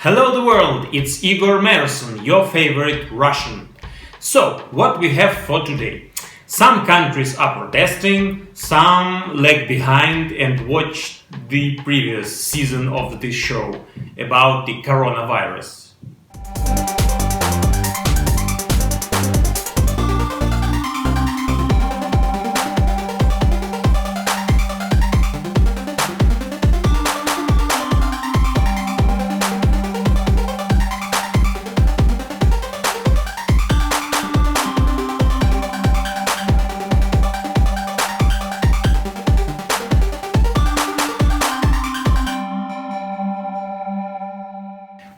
Hello the world, it's Igor Meerson, your favorite Russian. So, what we have for today? Some countries are protesting, some lag behind and watched the previous season of this show about the coronavirus.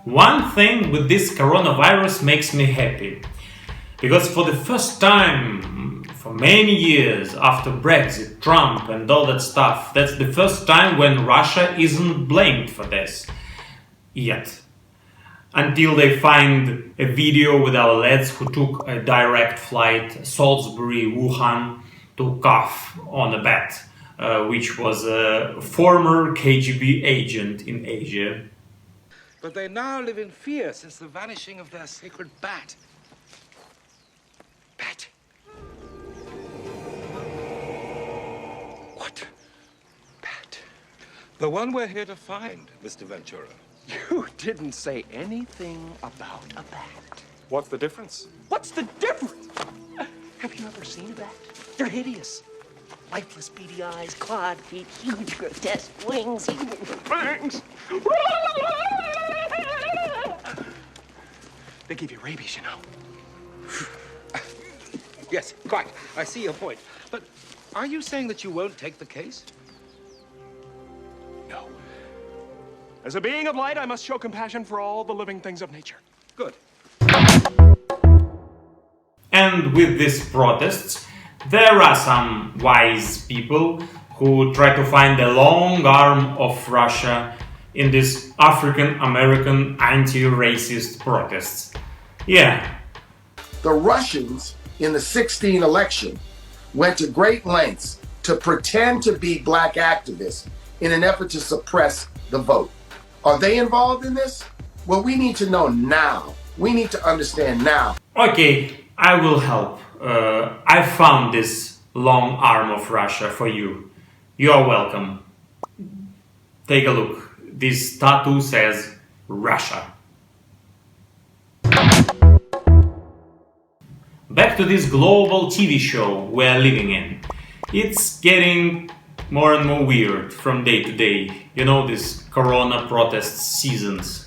One thing with this coronavirus makes me happy, because for the first time for many years after Brexit, Trump and all that stuff, that's the first time when Russia isn't blamed for this. Yet. Until they find a video with our lads who took a direct flight Salisbury, Wuhan to cough on a bat, which was a former KGB agent in Asia. But they now live in fear since the vanishing of their sacred bat. Bat? What? Bat? The one we're here to find, Mr. Ventura. You didn't say anything about a bat. What's the difference? What's the difference? Have you ever seen a bat? They're hideous. Lifeless, beady eyes, clawed feet, huge, grotesque wings, even fangs. They give you rabies, you know. Yes, quite. I see your point. But are you saying that you won't take the case? No. As a being of light, I must show compassion for all the living things of nature. Good. And with these protests, there are some wise people who try to find the long arm of Russia in these African-American anti-racist protests. Yeah. The Russians in the 2016 election went to great lengths to pretend to be black activists in an effort to suppress the vote. Are they involved in this? Well, we need to know now. We need to understand now. Okay, I will help. I found this long arm of Russia for you. You are welcome. Take a look. This tattoo says Russia. Back to this global TV show we're living in. It's getting more and more weird from day to day. You know, these corona protest seasons.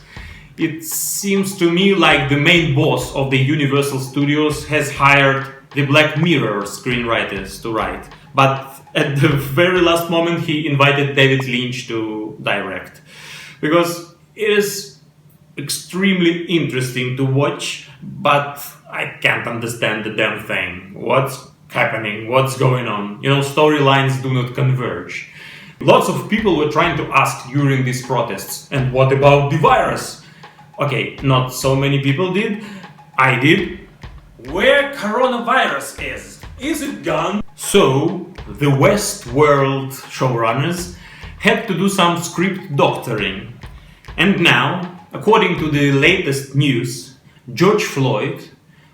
It seems to me like the main boss of the Universal Studios has hired the Black Mirror screenwriters to write. But at the very last moment he invited David Lynch to direct. Because it is extremely interesting to watch, but I can't understand the damn thing. What's happening? What's going on? You know, storylines do not converge. Lots of people were trying to ask during these protests, and what about the virus? Okay, not so many people did. I did. Where coronavirus is? Is it gone? So, the Westworld showrunners had to do some script doctoring. And now, according to the latest news, George Floyd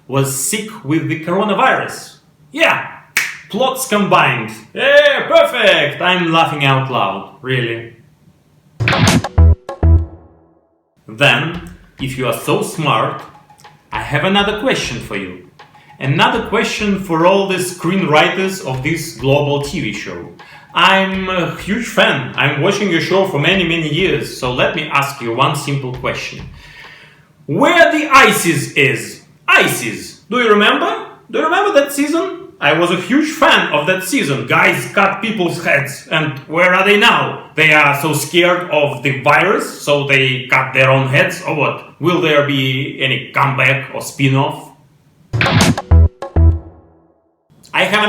was sick with the coronavirus. Yeah, plots combined. Yeah, perfect! I'm laughing out loud, really. Then, if you are so smart, I have another question for you. Another question for all the screenwriters of this global TV show. I'm a huge fan. I'm watching your show for many years, so let me ask you one simple question. Where the ISIS is? ISIS. Do you remember? Do you remember that season? I was a huge fan of that season. Guys cut people's heads. And where are they now? They are so scared of the virus, so they cut their own heads, or what? Will there be any comeback or spin-off? I have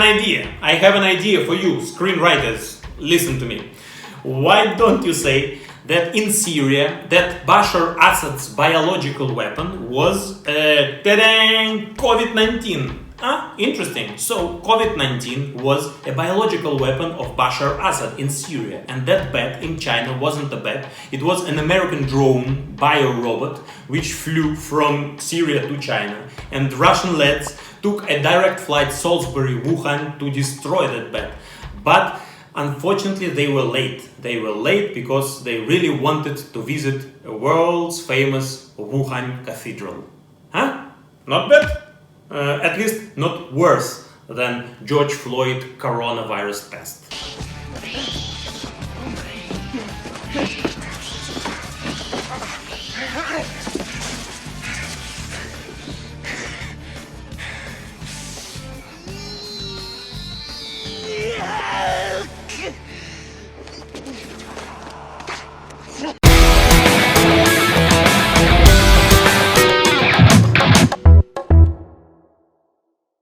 an idea for you, screenwriters. Listen to me. Why don't you say that in Syria, that Bashar Assad's biological weapon was COVID-19, Ah, interesting. So, COVID-19 was a biological weapon of Bashar Assad in Syria, and that bat in China wasn't a bat, it was an American drone bio-robot which flew from Syria to China, and Russian lads took a direct flight Salisbury-Wuhan to destroy that bat. But unfortunately they were late. They were late because they really wanted to visit a world's famous Wuhan Cathedral. Huh? Not bad? At least not worse than George Floyd coronavirus test.